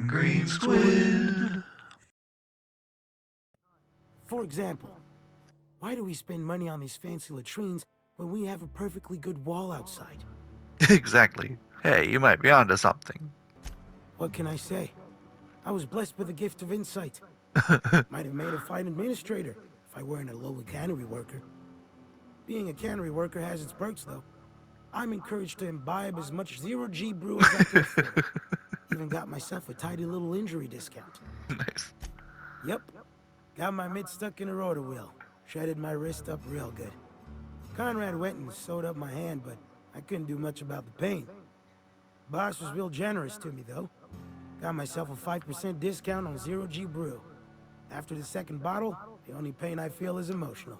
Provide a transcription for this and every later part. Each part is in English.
LimeGreenSquid. For example, why do we spend money on these fancy latrines when we have a perfectly good wall outside? Exactly. Hey, you might be onto something. What can I say? I was blessed with a gift of insight. Might have made a fine administrator if I weren't a lowly cannery worker. Being a cannery worker has its perks, though. I'm encouraged to imbibe as much zero-G brew as I can afford. Even got myself a tidy little injury discount. Nice. Yep. Got my mitt stuck in a rotor wheel. Shredded my wrist up real good. Conrad went and sewed up my hand, but I couldn't do much about the pain. Boss was real generous to me, though. Got myself a 5% discount on zero-G brew. After the second bottle, the only pain I feel is emotional.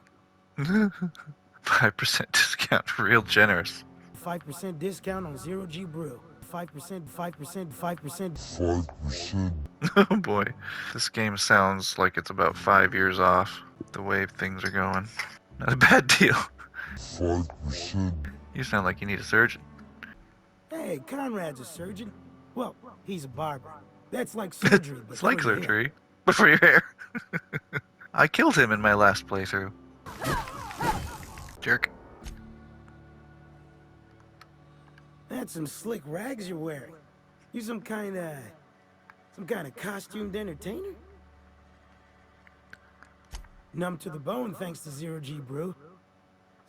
5% discount. Real generous. 5% discount on zero-G brew. 5%, 5%, 5%. 5%. Oh boy. This game sounds like it's about 5 years off the way things are going. Not a bad deal. 5%. You sound like you need a surgeon. Hey, Conrad's a surgeon. Well, he's a barber. That's like surgery, but It's like for your hair. surgery, but for your hair. I killed him in my last playthrough. Jerk. That's some slick rags you're wearing. You some kind of costumed entertainer? Numb to the bone thanks to zero-G brew.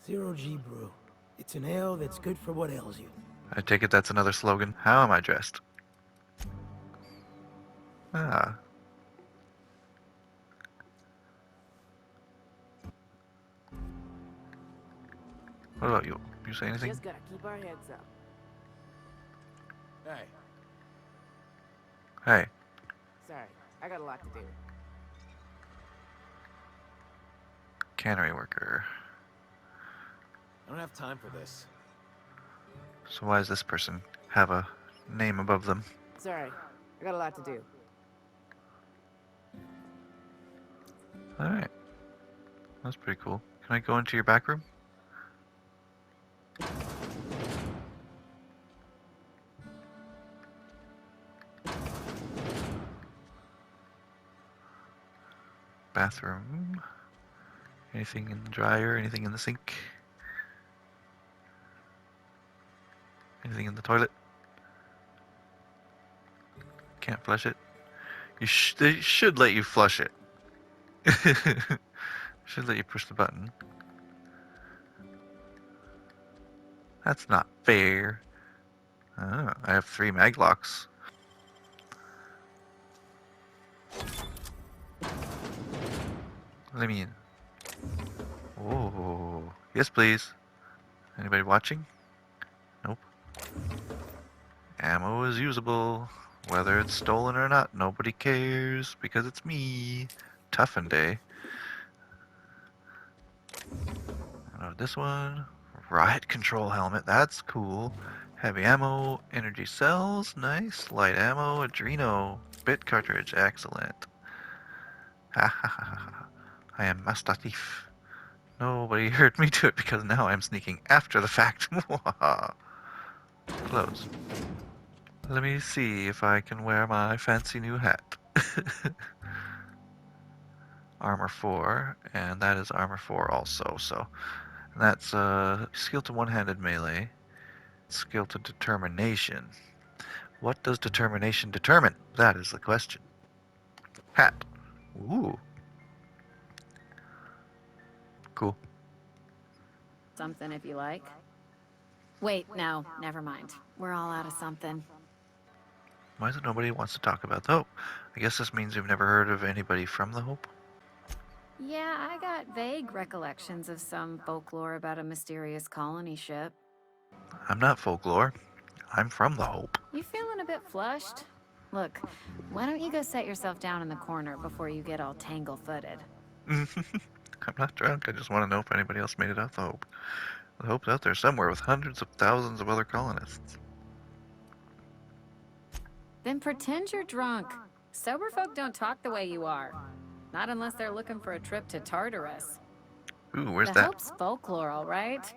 Zero-G brew. It's an ale that's good for what ails you. I take it that's another slogan. How am I dressed? Ah. What about you? You say anything? Just gotta keep our heads up. Hey. Hey. Sorry, I got a lot to do. Cannery worker. I don't have time for this. So why does this person have a name above them? Sorry, I got a lot to do. Alright. That's pretty cool. Can I go into your back room? Bathroom. Anything in the dryer? Anything in the sink? Anything in the toilet? Can't flush it. They should let you flush it. Should let you push the button. That's not fair. Oh, I have 3 maglocks. Let me in. Oh, yes please. Anybody watching? Nope. Ammo is usable. Whether it's stolen or not, nobody cares because it's me. Toughen Day. This one. Riot control helmet. That's cool. Heavy ammo. Energy cells. Nice. Light ammo. Adreno. Bit cartridge. Excellent. Ha ha ha ha. I am Master Thief. Nobody heard me do it because now I'm sneaking after the fact. Close. Let me see if I can wear my fancy new hat. Armor 4, and that is armor 4 also, so that's skill to one-handed melee, skill to determination. What does determination determine? That is the question. Hat. Ooh. Cool. Something if you like. Wait, no, never mind. We're all out of something. Why is it nobody wants to talk about the Hope? I guess this means you've never heard of anybody from the Hope? Yeah, I got vague recollections of some folklore about a mysterious colony ship. I'm not folklore. I'm from the Hope. You feeling a bit flushed? Look, why don't you go set yourself down in the corner before you get all tangle-footed? I'm not drunk. I just want to know if anybody else made it out the Hope. The Hope's out there somewhere with hundreds of thousands of other colonists. Then pretend you're drunk. Sober folk don't talk the way you are. Not unless they're looking for a trip to Tartarus. Ooh, where's The that? Hope's folklore, all right?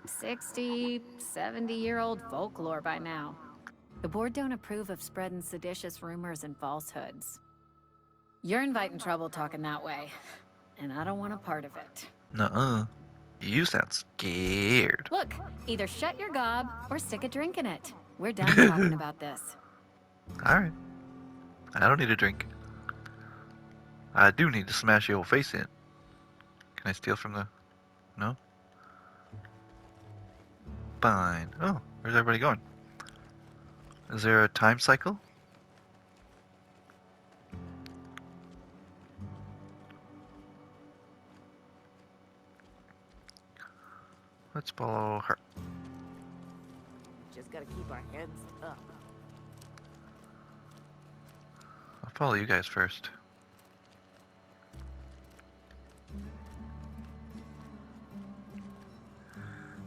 60, 70-year-old folklore by now. The board don't approve of spreading seditious rumors and falsehoods. You're inviting trouble talking that way, and I don't want a part of it. Nuh-uh. You sound scared. Look, either shut your gob or stick a drink in it. We're done talking about this. Alright. I don't need a drink. I do need to smash your face in. Can I steal from the... No? Fine. Oh, where's everybody going? Is there a time cycle? Let's follow her. Just gotta keep our heads up. I'll follow you guys first.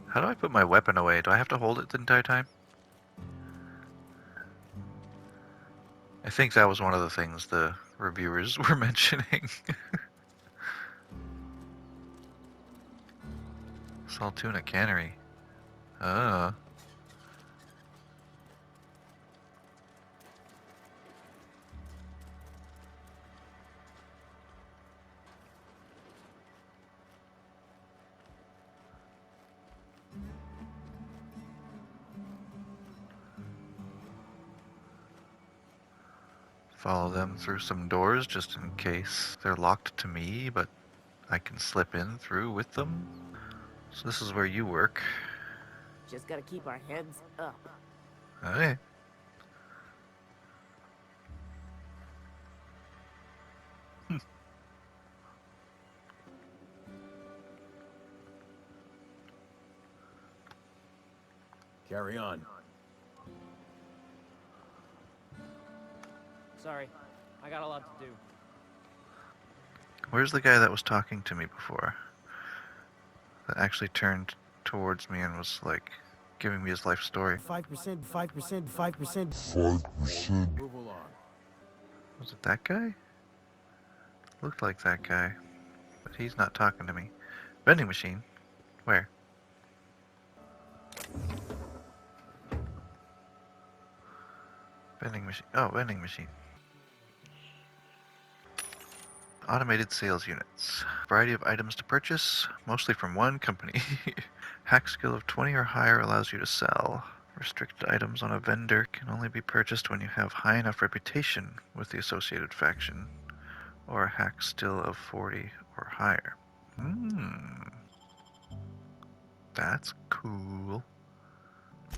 How do I put my weapon away? Do I have to hold it the entire time? I think that was one of the things the reviewers were mentioning. Saltuna Cannery. Follow them through some doors just in case they're locked to me, but I can slip in through with them. So this is where you work. Just gotta keep our heads up. Okay. Carry on. Sorry, I got a lot to do. Where's the guy that was talking to me before? That actually turned towards me and was like giving me his life story. 5%, 5%, 5%. 5%. Move along. Was it that guy? Looked like that guy. But he's not talking to me. Vending machine? Where? Vending machine. Oh, vending machine. Automated sales units. Variety of items to purchase, mostly from one company. Hack skill of 20 or higher allows you to sell. Restricted items on a vendor can only be purchased when you have high enough reputation with the associated faction, or a hack skill of 40 or higher. That's cool.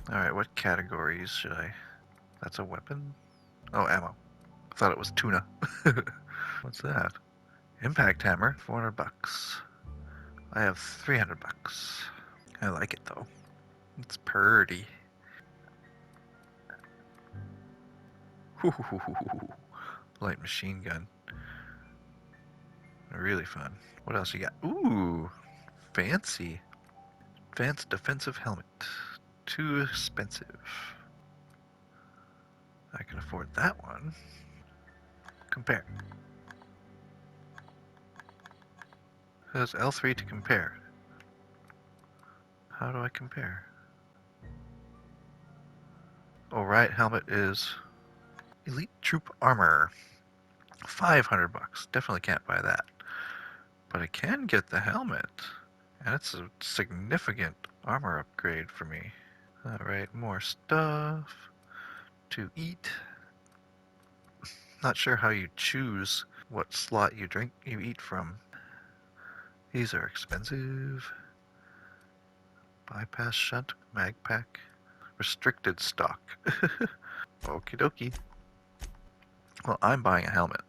Alright, what categories should I... That's a weapon? Oh, ammo. I thought it was tuna. What's that? Impact hammer, 400 bucks. I have 300 bucks. I like it though. It's purty. Light machine gun. Really fun. What else you got? Ooh, fancy. Advanced defensive helmet. Too expensive. I can afford that one. Compare. It says L3 to compare. How do I compare? Oh, right, helmet is Elite Troop Armor. 500 bucks. Definitely can't buy that. But I can get the helmet. And it's a significant armor upgrade for me. Alright, more stuff to eat. Not sure how you choose what slot you eat from. These are expensive. Bypass shunt, mag pack, restricted stock. Okie dokie. Well, I'm buying a helmet.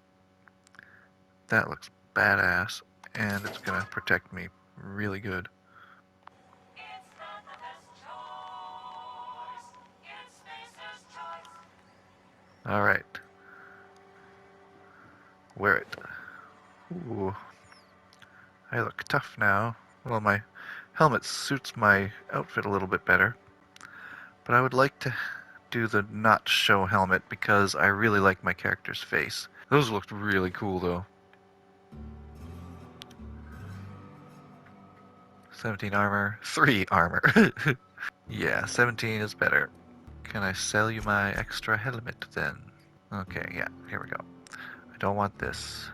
That looks badass, and it's gonna protect me really good. Alright. Wear it. Ooh. I look tough now. Well, my helmet suits my outfit a little bit better. But I would like to do the not show helmet because I really like my character's face. Those looked really cool though. 17 armor, 3 armor. Yeah, 17 is better. Can I sell you my extra helmet then? Okay, yeah, here we go. I don't want this.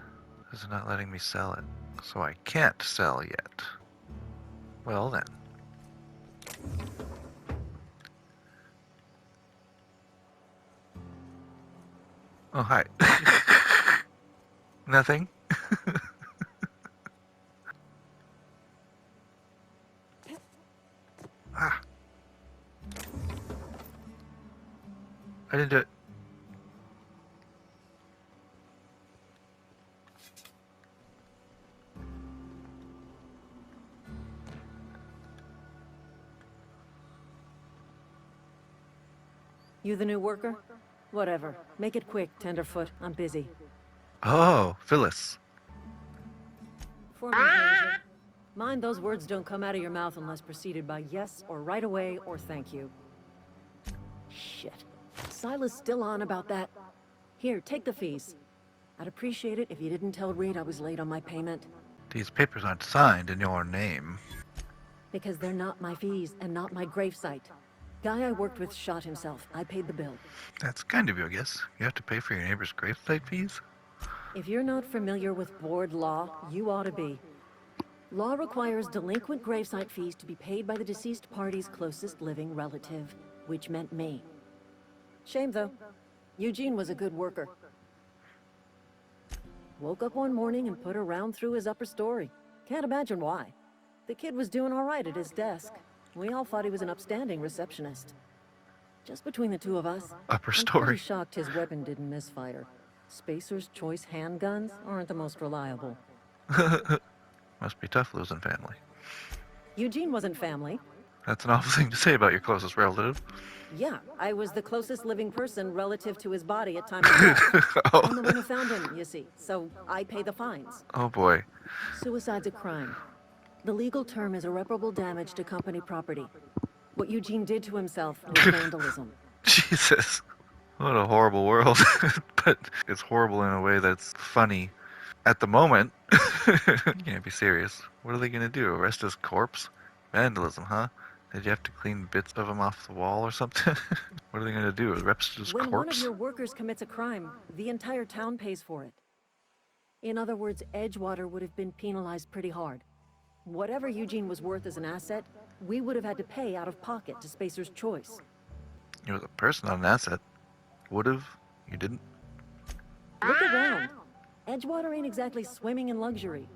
This is not letting me sell it. So I can't sell yet. Well then. Oh, hi. Nothing? Ah. I didn't do it. You the new worker? Whatever. Make it quick, Tenderfoot. I'm busy. Oh, Phyllis. Foreman Ranger. Mind those words don't come out of your mouth unless preceded by yes or right away or thank you. Shit. Silas still on about that? Here, take the fees. I'd appreciate it if you didn't tell Reed I was late on my payment. These papers aren't signed in your name. Because they're not my fees and not my gravesite. Guy I worked with shot himself. I paid the bill. That's kind of you, I guess. You have to pay for your neighbor's gravesite fees? If you're not familiar with board law, you ought to be. Law requires delinquent gravesite fees to be paid by the deceased party's closest living relative, which meant me. Shame, though. Eugene was a good worker. Woke up one morning and put a round through his upper story. Can't imagine why. The kid was doing all right at his desk. We all thought he was an upstanding receptionist. Just between the two of us, Upper I'm story. pretty shocked his weapon didn't misfire. Spacer's choice handguns aren't the most reliable. Must be tough losing family. Eugene wasn't family. That's an awful thing to say about your closest relative. Yeah, I was the closest living person relative to his body at time of death. I'm the one who found him, you see, so I pay the fines. Oh boy. Suicide's a crime. The legal term is irreparable damage to company property. What Eugene did to himself was vandalism. Jesus. What a horrible world. But it's horrible in a way that's funny. At the moment, you can't be serious. What are they going to do? Arrest his corpse? Vandalism, huh? Did you have to clean bits of him off the wall or something? What are they going to do? Arrest his When one of corpse? your workers commits a crime, the entire town pays for it. In other words, Edgewater would have been penalized pretty hard. Whatever Eugene was worth as an asset, we would have had to pay out of pocket to Spacer's choice. He was a person, not an asset. Would've. You didn't. Look around. Edgewater ain't exactly swimming in luxury.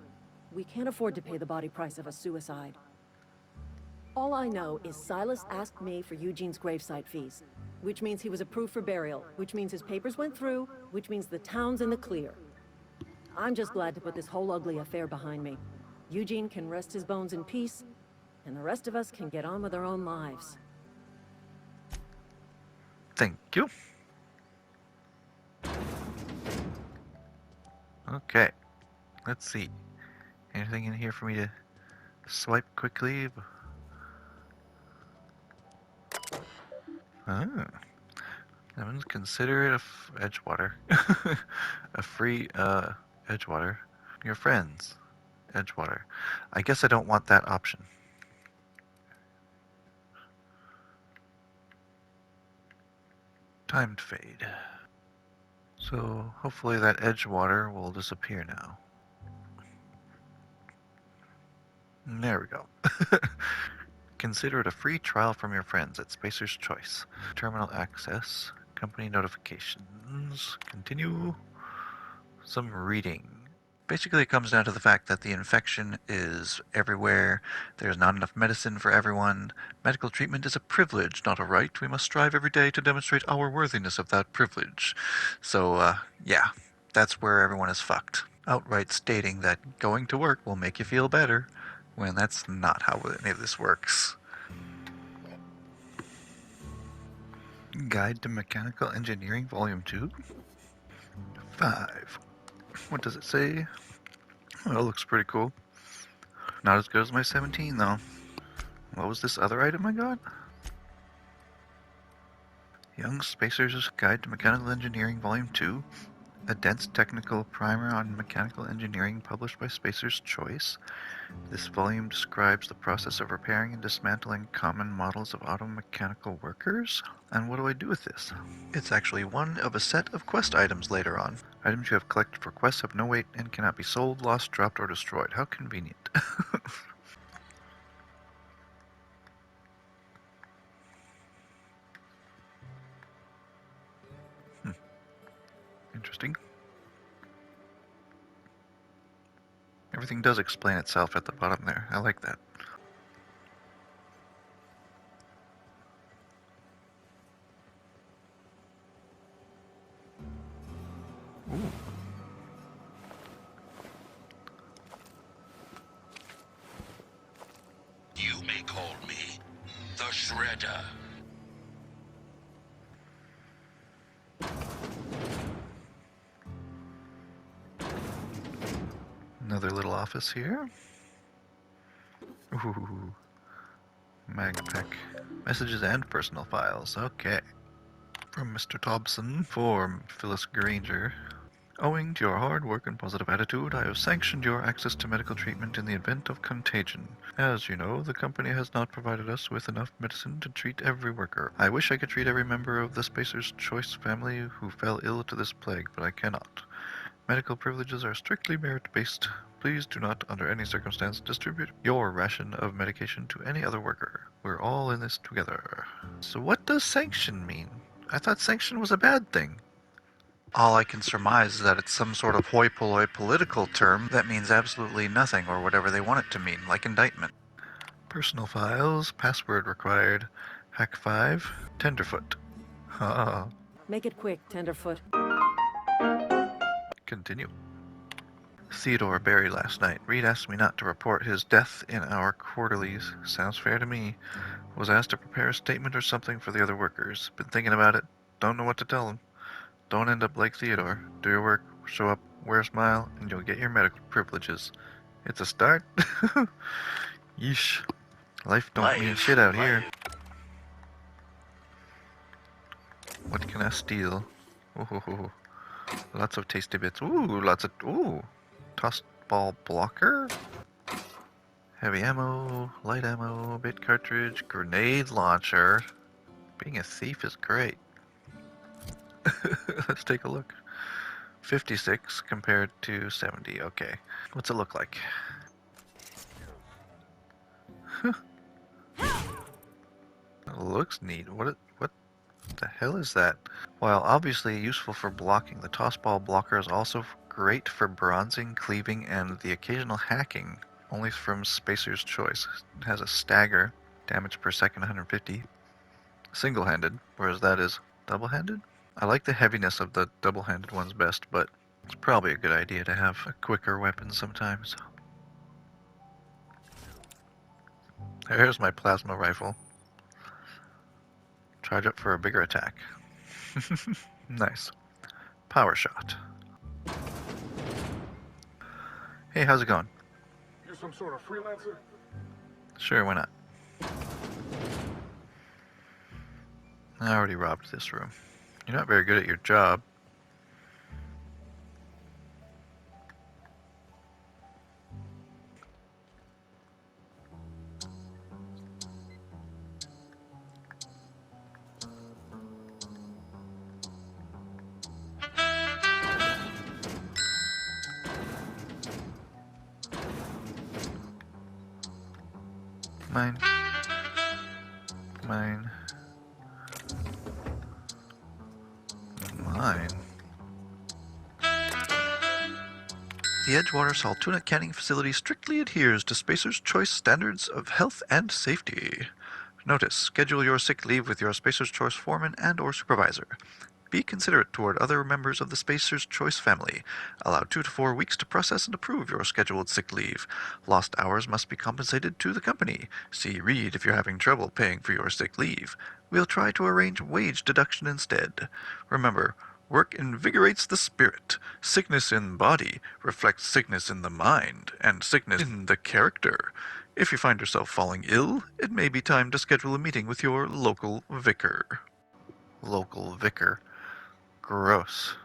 We can't afford to pay the body price of a suicide. All I know is Silas asked me for Eugene's gravesite fees, which means he was approved for burial, which means his papers went through, which means the town's in the clear. I'm just glad to put this whole ugly affair behind me. Eugene can rest his bones in peace, and the rest of us can get on with our own lives. Thank you. Okay. Let's see. Anything in here for me to swipe quickly? Ah. Evans, consider it Edgewater. A free, Edgewater. Your friends. Edgewater. I guess I don't want that option. Timed fade. So hopefully that Edgewater will disappear now. There we go. Consider it a free trial from your friends at Spacer's Choice. Terminal access. Company notifications. Continue. Some reading. Basically, it comes down to the fact that the infection is everywhere. There's not enough medicine for everyone. Medical treatment is a privilege, not a right. We must strive every day to demonstrate our worthiness of that privilege. So, yeah, that's where everyone is fucked. Outright stating that going to work will make you feel better, when that's not how any of this works. Guide to Mechanical Engineering, Volume 2? 5. What does it say? Oh, that looks pretty cool. Not as good as my 17, though. What was this other item I got? Young Spacer's Guide to Mechanical Engineering, Volume 2. A dense technical primer on mechanical engineering published by Spacer's Choice. This volume describes the process of repairing and dismantling common models of automechanical workers. And what do I do with this? It's actually one of a set of quest items later on. Items you have collected for quests have no weight and cannot be sold, lost, dropped, or destroyed. How convenient. Interesting. Everything does explain itself at the bottom there. I like that. Ooh. You may call me the Shredder. Another little office here. Ooh. Magpack. Messages and personal files. Okay. From Mr. Tobson for Phyllis Granger. Owing to your hard work and positive attitude, I have sanctioned your access to medical treatment in the event of contagion. As you know, the company has not provided us with enough medicine to treat every worker. I wish I could treat every member of the Spacer's Choice family who fell ill to this plague, but I cannot. Medical privileges are strictly merit-based. Please do not, under any circumstance, distribute your ration of medication to any other worker. We're all in this together. So what does sanction mean? I thought sanction was a bad thing. All I can surmise is that it's some sort of hoi polloi political term that means absolutely nothing, or whatever they want it to mean, like indictment. Personal files, password required, hack 5, tenderfoot. Ha. Make it quick, Tenderfoot. Continue. Theodore buried last night. Reed asked me not to report his death in our quarterlies. Sounds fair to me. Was asked to prepare a statement or something for the other workers. Been thinking about it. Don't know what to tell them. Don't end up like Theodore. Do your work, show up, wear a smile, and you'll get your medical privileges. It's a start. Yeesh. Life don't mean shit out here. What can I steal? Ooh, lots of tasty bits. Ooh, lots of... Ooh. Tossed ball blocker? Heavy ammo, light ammo, bit cartridge, grenade launcher. Being a thief is great. Let's take a look. 56 compared to 70. Okay. What's it look like? It looks neat. What the hell is that? While obviously useful for blocking, the tossball blocker is also great for bronzing, cleaving, and the occasional hacking. Only from Spacer's Choice. It has a stagger, damage per second 150. Single-handed, whereas that is double-handed? I like the heaviness of the double-handed ones best, but it's probably a good idea to have a quicker weapon sometimes. There's my plasma rifle. Charge up for a bigger attack. Nice. Power shot. Hey, how's it going? You some sort of freelancer? Sure, why not? I already robbed this room. You're not very good at your job. Mine. Mine. Mine. The Edgewater Saltuna Canning Facility strictly adheres to Spacer's Choice standards of health and safety. Notice, schedule your sick leave with your Spacer's Choice foreman and or supervisor. Be considerate toward other members of the Spacer's Choice family. Allow 2 to 4 weeks to process and approve your scheduled sick leave. Lost hours must be compensated to the company. See Reed if you're having trouble paying for your sick leave. We'll try to arrange wage deduction instead. Remember, work invigorates the spirit. Sickness in body reflects sickness in the mind, and sickness in the character. If you find yourself falling ill, it may be time to schedule a meeting with your local vicar. Local vicar. Gross.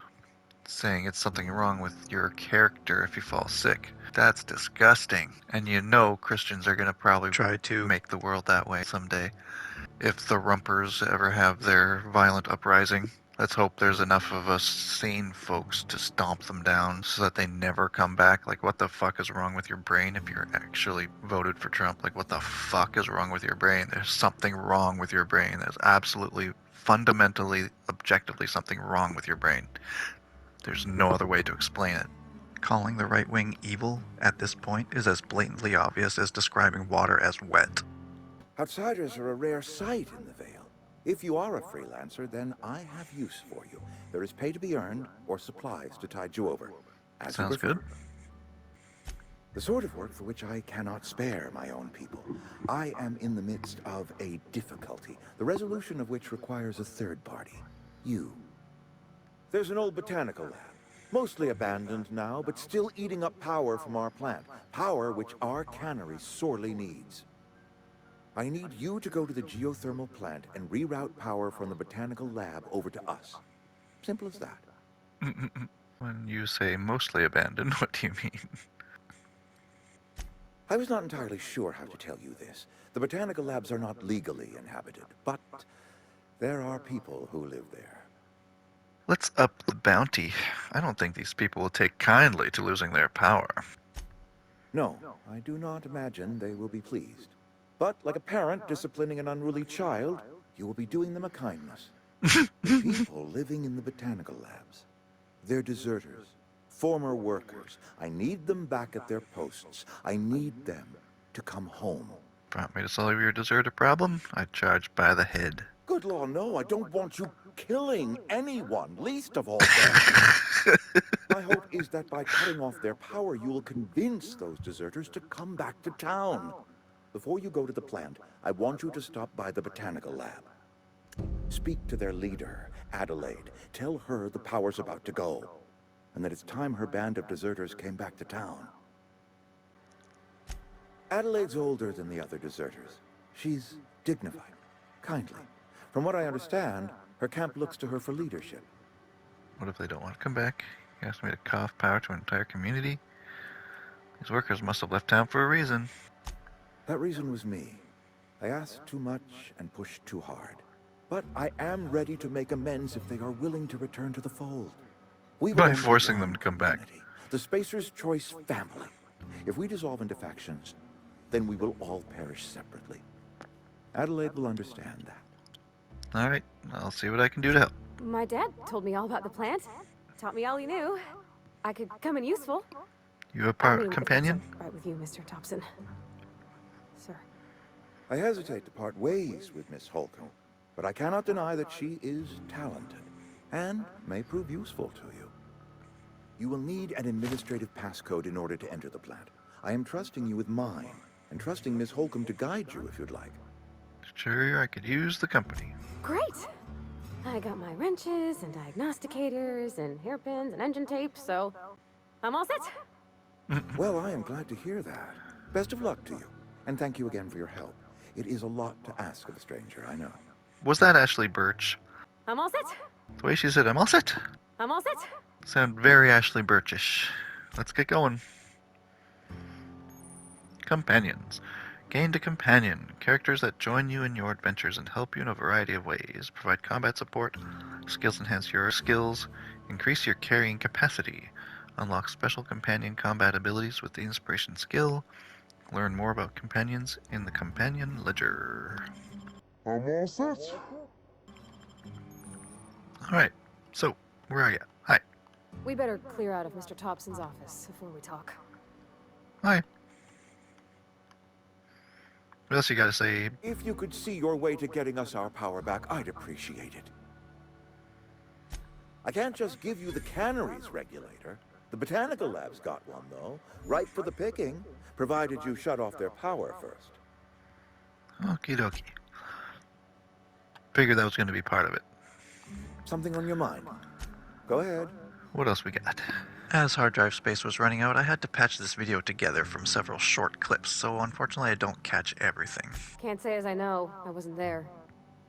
saying it's something wrong with your character if you fall sick. That's disgusting. And you know Christians are going to probably try to make the world that way someday. If the Rumpers ever have their violent uprising, let's hope there's enough of us sane folks to stomp them down so that they never come back. Like, what the fuck is wrong with your brain if you're actually voted for Trump? Like, what the fuck is wrong with your brain? There's something wrong with your brain. There's absolutely, fundamentally, objectively something wrong with your brain. There's no other way to explain it. Calling the right wing evil at this point is as blatantly obvious as describing water as wet. Outsiders are a rare sight in the Vale. If you are a freelancer, then I have use for you. There is pay to be earned, or supplies to tide you over. As you Sounds prefer. good. The sort of work for which I cannot spare my own people. I am in the midst of a difficulty, the resolution of which requires a third party. You. There's an old botanical lab. Mostly abandoned now, but still eating up power from our plant. Power which our cannery sorely needs. I need you to go to the geothermal plant and reroute power from the botanical lab over to us. Simple as that. When you say mostly abandoned, what do you mean? I was not entirely sure how to tell you this. The botanical labs are not legally inhabited, but there are people who live there. Let's up the bounty. I don't think these people will take kindly to losing their power. No, I do not imagine they will be pleased. But like a parent disciplining an unruly child, you will be doing them a kindness. The people living in the botanical labs, they're deserters, former workers. I need them back at their posts. I need them to come home. Want me to solve your deserter problem? I'd charge by the head. Good law, no, I don't want you killing anyone, least of all them. My hope is that by cutting off their power, you will convince those deserters to come back to town. Before you go to the plant, I want you to stop by the botanical lab. Speak to their leader, Adelaide. Tell her the power's about to go, and that it's time her band of deserters came back to town. Adelaide's older than the other deserters. She's dignified, kindly. From what I understand, her camp looks to her for leadership. What if they don't want to come back? You asked me to cough power to an entire community? These workers must have left town for a reason. That reason was me. I asked too much and pushed too hard. But I am ready to make amends if they are willing to return to the fold. We By will forcing them to come back. The Spacer's Choice family. If we dissolve into factions, then we will all perish separately. Adelaide will understand that. Alright, I'll see what I can do to help. My dad told me all about the plant. Taught me all he knew. I could come in useful. You a companion? Right with you, Mr. Tobson. Sir. I hesitate to part ways with Miss Holcomb, but I cannot deny that she is talented, and may prove useful to you. You will need an administrative passcode in order to enter the plant. I am trusting you with mine, and trusting Miss Holcomb to guide you if you'd like. Sure, I could use the company. Great! I got my wrenches and diagnosticators and hairpins and engine tape, so I'm all set. Well, I am glad to hear that. Best of luck to you, and thank you again for your help. It is a lot to ask of a stranger, I know. Was that Ashley Birch? I'm all set. The way she said, I'm all set. I'm all set. Sound very Ashley Birchish. Let's get going. Companions. Gain a companion. Characters that join you in your adventures and help you in a variety of ways. Provide combat support. Skills enhance your skills. Increase your carrying capacity. Unlock special companion combat abilities with the inspiration skill. Learn more about companions in the companion ledger. I'm all set. Alright, so, where are you? Hi. We better clear out of Mr. Tobson's office before we talk. Hi. What else you gotta say? If you could see your way to getting us our power back, I'd appreciate it. I can't just give you the cannery's regulator. The botanical lab's got one, though. Ripe for the picking, provided you shut off their power first. Okie dokie. Figured that was gonna be part of it. Something on your mind? Go ahead. What else we got? As hard drive space was running out, I had to patch this video together from several short clips, so unfortunately I don't catch everything. Can't say as I know. I wasn't there.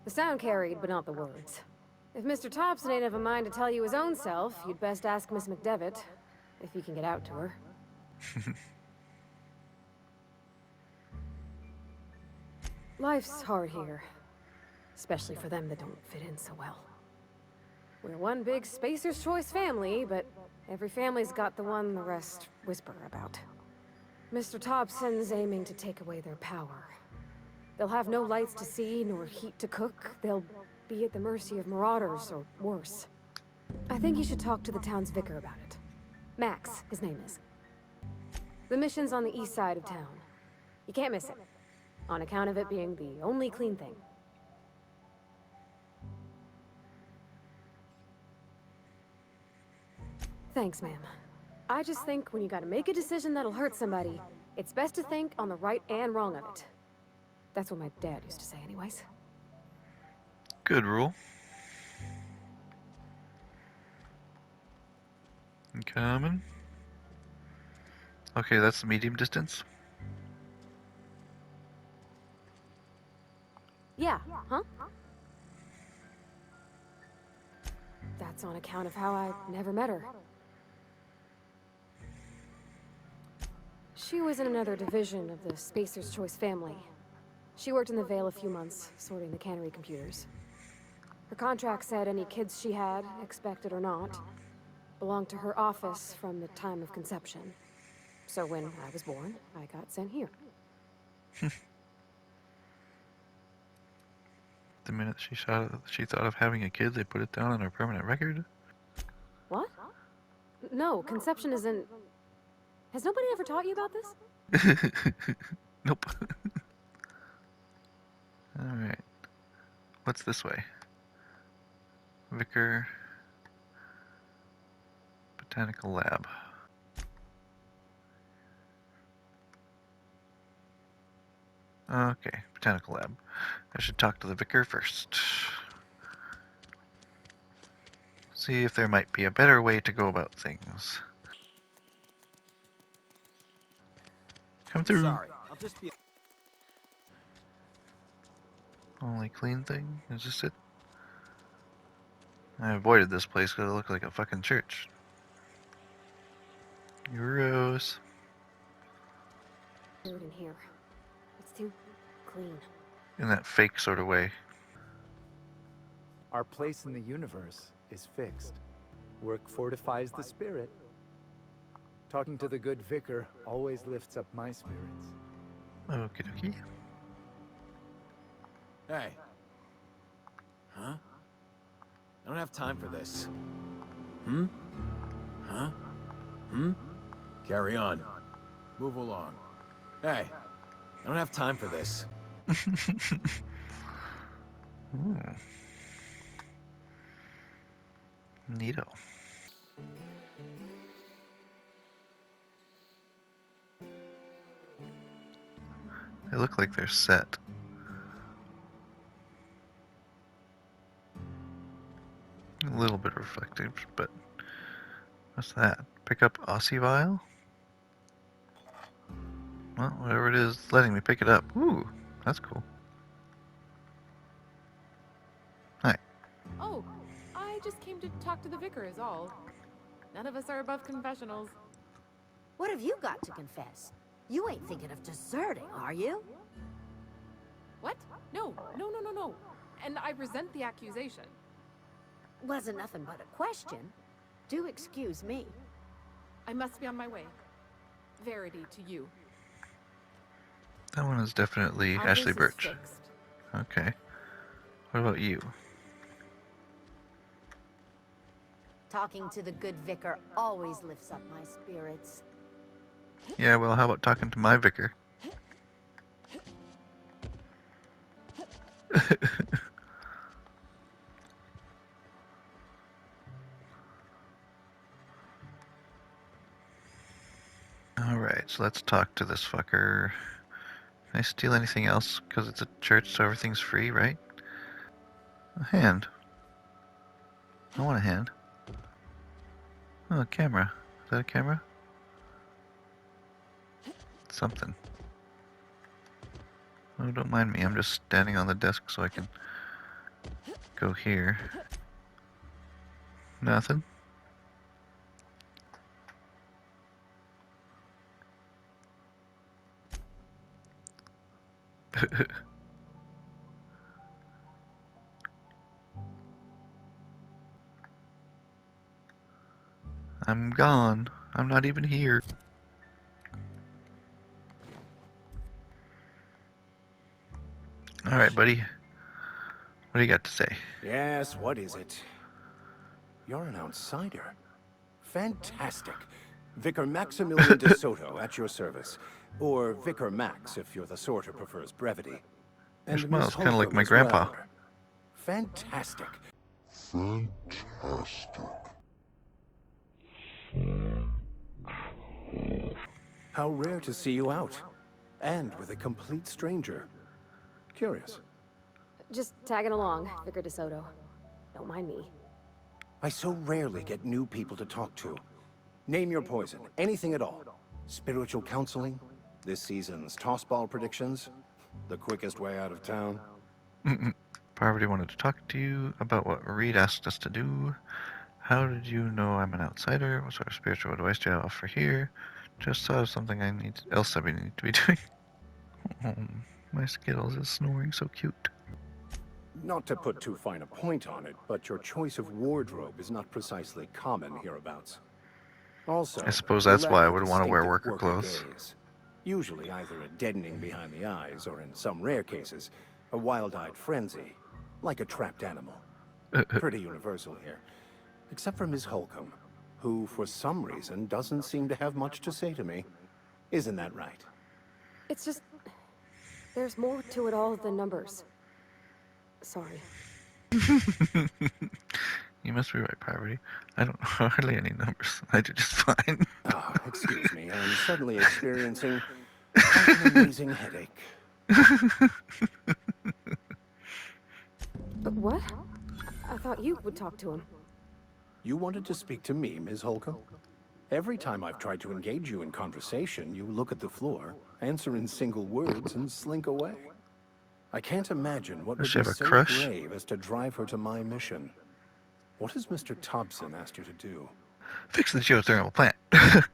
The sound carried, but not the words. If Mr. Tobson ain't of a mind to tell you his own self, you'd best ask Miss McDevitt, if you can get out to her. Life's hard here, especially for them that don't fit in so well. We're one big Spacer's Choice family, but every family's got the one the rest whisper about. Mr. Tobson's aiming to take away their power. They'll have no lights to see, nor heat to cook. They'll be at the mercy of marauders, or worse. I think you should talk to the town's vicar about it. Max, his name is. The mission's on the east side of town. You can't miss it, on account of it being the only clean thing. Thanks, ma'am. I just think when you gotta make a decision that'll hurt somebody, it's best to think on the right and wrong of it. That's what my dad used to say anyways. Good rule. Coming. Okay, that's the medium distance. Yeah, huh? That's on account of how I never met her. She was in another division of the Spacer's Choice family. She worked in the Vale a few months, sorting the cannery computers. Her contract said any kids she had, expected or not, belonged to her office from the time of conception. So when I was born, I got sent here. The minute she thought of having a kid, they put it down on her permanent record. What? No, conception isn't... Has nobody ever taught you about this? Nope. Alright. What's this way? Vicar Botanical Lab. Okay, Botanical Lab. I should talk to the vicar first. See if there might be a better way to go about things. Come through. Sorry, I'll just be... Only clean thing? Is this it? I avoided this place because it looked like a fucking church. Gross. Food in here. It's too clean. In that fake sort of way. Our place in the universe is fixed. Work fortifies the spirit. Talking to the good vicar always lifts up my spirits. Okie dokie. Hey. Huh? I don't have time for this. Hmm? Huh? Hmm? Carry on. Move along. Hey. I don't have time for this. Neato. They look like they're set. A little bit reflective, but what's that? Pick up Aussie Vial? Well, whatever it is, letting me pick it up. Ooh, that's cool. Hi. Oh, I just came to talk to the vicar is all. None of us are above confessionals. What have you got to confess? You ain't thinking of deserting, are you? What? No. And I resent the accusation. Wasn't nothing but a question. Do excuse me. I must be on my way. Verity to you. That one is definitely Our Ashley case is Birch. fixed. Okay. What about you? Talking to the good vicar always lifts up my spirits. Yeah, well, how about talking to my vicar? Alright, so let's talk to this fucker. Can I steal anything else? Because it's a church, so everything's free, right? A hand. I want a hand. Oh, a camera. Is that a camera? Something. Oh, don't mind me. I'm just standing on the desk so I can go here. Nothing. I'm gone. I'm not even here. Alright, buddy. What do you got to say? Yes, what is it? You're an outsider. Fantastic. Vicar Maximilian de Soto at your service. Or Vicar Max if you're the sort who prefers brevity. Your And smile's Miss kind of like Holcomb my as grandpa. well. Fantastic. Fantastic. How rare to see you out. And with a complete stranger. Curious. Just tagging along, Vicar DeSoto. Don't mind me. I so rarely get new people to talk to. Name your poison, anything at all. Spiritual counseling, this season's tossball predictions, the quickest way out of town. Parvati wanted to talk to you about what Reed asked us to do. How did you know I'm an outsider? What sort of spiritual advice do you offer here? Just thought of something else that we need to be doing. Oh, my Skittles is snoring so cute. Not to put too fine a point on it, but your choice of wardrobe is not precisely common hereabouts. Also, I suppose you that's lack why I the would want to wear distinctive worker clothes. gaze. Usually either a deadening behind the eyes, or in some rare cases, a wild-eyed frenzy, like a trapped animal. Pretty universal here. Except for Miss Holcomb, who, for some reason, doesn't seem to have much to say to me. Isn't that right? It's just... there's more to it all than numbers. Sorry. You must be right, Parvati. I don't know hardly any numbers. I do just fine. Ah, excuse me, I'm suddenly experiencing quite an amazing headache. What? I thought you would talk to him. You wanted to speak to me, Ms. Holcomb? Every time I've tried to engage you in conversation, you look at the floor, answer in single words, and slink away. I can't imagine what would Does she be have a so crush? brave as to drive her to my mission. What has Mr. Tobson asked you to do? Fix the geothermal plant.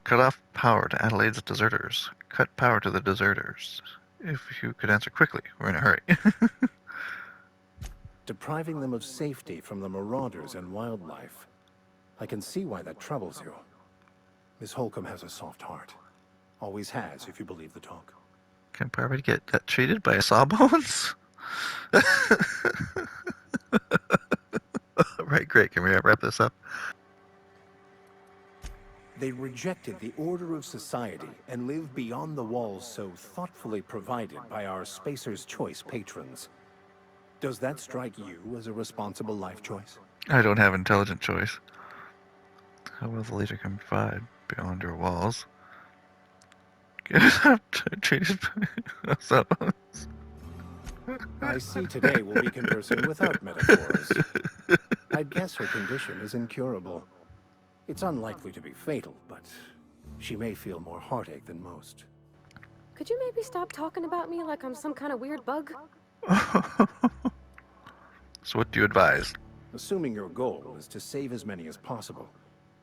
Cut off power to Adelaide's deserters. Cut power to the deserters. If you could answer quickly, we're in a hurry. Depriving them of safety from the marauders and wildlife. I can see why that troubles you. Miss Holcomb has a soft heart. Always has, if you believe the talk. Can Parvati get that treated by a sawbones? Right, great. Can we wrap this up? They rejected the order of society and live beyond the walls so thoughtfully provided by our Spacer's Choice patrons. Does that strike you as a responsible life choice? I don't have intelligent choice. How will the leader can provide beyond your walls? Get up treated by sawbones. I see today we'll be conversing without metaphors. I'd guess her condition is incurable. It's unlikely to be fatal, but she may feel more heartache than most. Could you maybe stop talking about me like I'm some kind of weird bug? So what do you advise? Assuming your goal is to save as many as possible,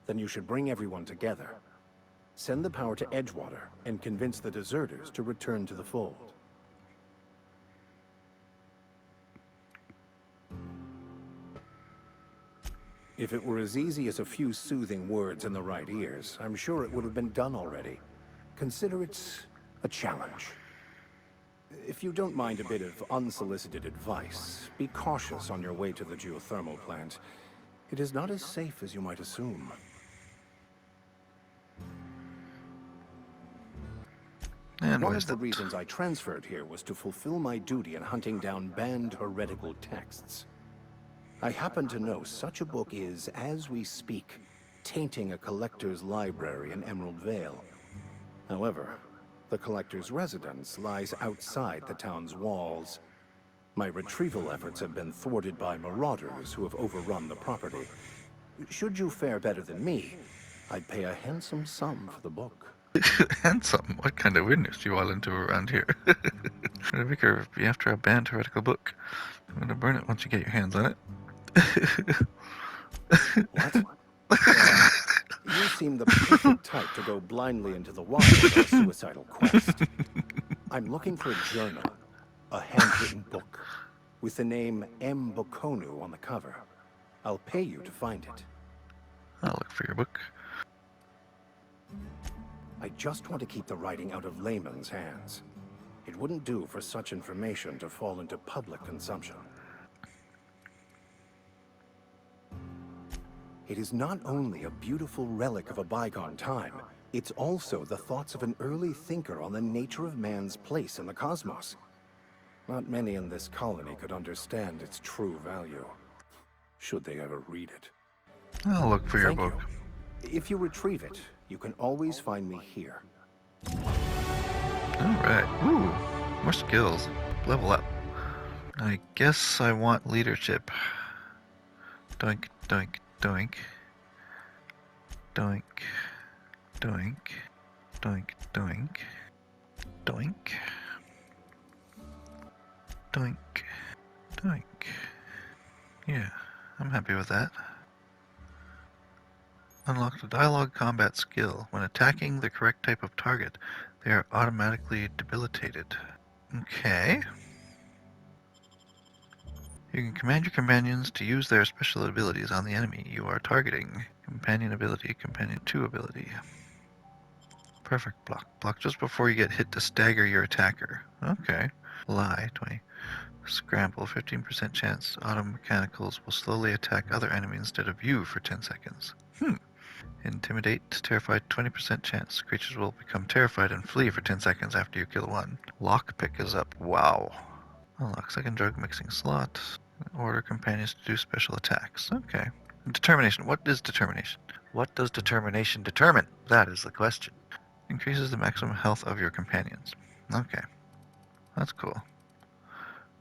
then you should bring everyone together. Send the power to Edgewater and convince the deserters to return to the fold. If it were as easy as a few soothing words in the right ears, I'm sure it would have been done already. Consider it a challenge. If you don't mind a bit of unsolicited advice, be cautious on your way to the geothermal plant. It is not as safe as you might assume. And one of the reasons I transferred here was to fulfill my duty in hunting down banned heretical texts. I happen to know such a book is, as we speak, tainting a collector's library in Emerald Vale. However, the collector's residence lies outside the town's walls. My retrieval efforts have been thwarted by marauders who have overrun the property. Should you fare better than me, I'd pay a handsome sum for the book. Handsome? What kind of witness do you all into around here? The vicar be after a banned heretical book. I'm gonna burn it once you get your hands on it. What? You seem the perfect type to go blindly into the water with our suicidal quest. I'm looking for a journal, a handwritten book, with the name M. Bokonu on the cover. I'll pay you to find it. I'll look for your book. I just want to keep the writing out of layman's hands. It wouldn't do for such information to fall into public consumption. It is not only a beautiful relic of a bygone time, it's also the thoughts of an early thinker on the nature of man's place in the cosmos. Not many in this colony could understand its true value, should they ever read it. I'll look for your Thank book. you. If you retrieve it, you can always find me here. Alright. Ooh, more skills. Level up. I guess I want leadership. Doink, doink, doink. Doink. Doink. Doink, doink. Doink. Doink. Doink. Yeah, I'm happy with that. Unlock the dialogue combat skill. When attacking the correct type of target, they are automatically debilitated. Okay. You can command your companions to use their special abilities on the enemy you are targeting. Companion ability, companion 2 ability. Perfect block. Block just before you get hit to stagger your attacker. Okay. Lie, 20. Scramble, 15% chance. Auto mechanicals will slowly attack other enemies instead of you for 10 seconds. Intimidate, terrified, 20% chance. Creatures will become terrified and flee for 10 seconds after you kill one. Lockpick is up. Wow. Unlock second drug mixing slot. Order companions to do special attacks. Okay. Determination. What is determination? What does determination determine? That is the question. Increases the maximum health of your companions. Okay. That's cool.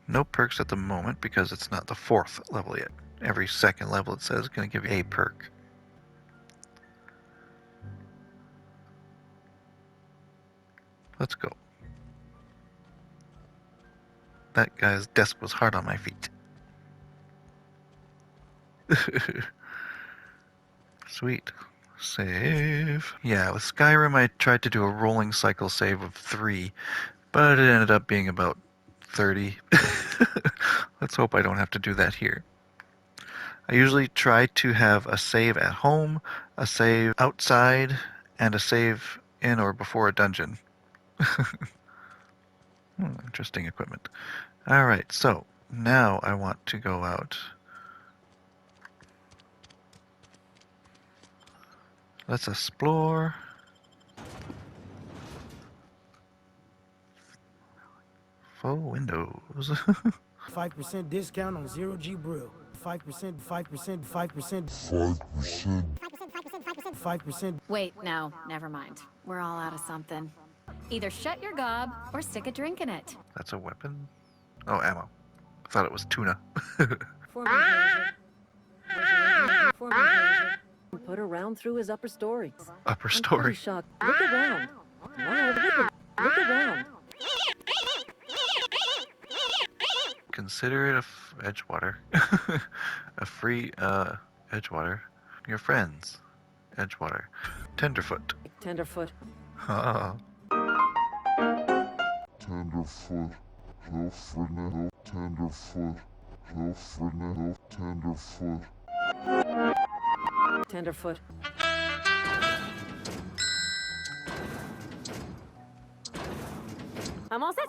No perks at the moment because it's not the 4th level yet. Every second level it says is going to give you a perk. Let's go. That guy's desk was hard on my feet. Sweet. Save. Yeah, with Skyrim I tried to do a rolling cycle save of 3, but it ended up being about 30. Let's hope I don't have to do that here. I usually try to have a save at home, a save outside, and a save in or before a dungeon. Interesting equipment. Alright, so now I want to go out. Let's explore. Faux windows. 5% discount on 0G brew. 5%, 5%, 5%. 5%. Wait, no, never mind. We're all out of something. Either shut your gob or stick a drink in it. That's a weapon? Oh, ammo. I thought it was tuna. Put her round through his upper story. Upper story. Shocked. Look around. Look around. Consider it Edgewater. A free Edgewater. Your friends. Edgewater. Tenderfoot. Tenderfoot. Oh. Tenderfoot. Hill Fernando. Tenderfoot. Hill Fernando. Tenderfoot. Tenderfoot. I'm all set.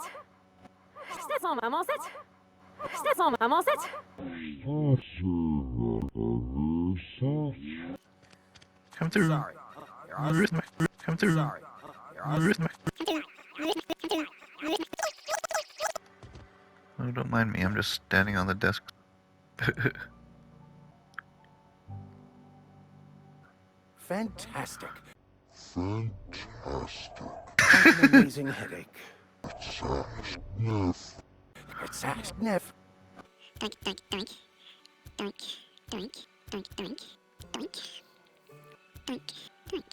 I'm all set. I'm all set. Come through. Sorry. Come through. Sorry. Oh, don't mind me. I'm just standing on the desk. Fantastic. Fantastic. An amazing headache. It's sniff. It's a sniff. Doink, doink, doink. Doink, doink, doink, doink, doink. Doink, doink.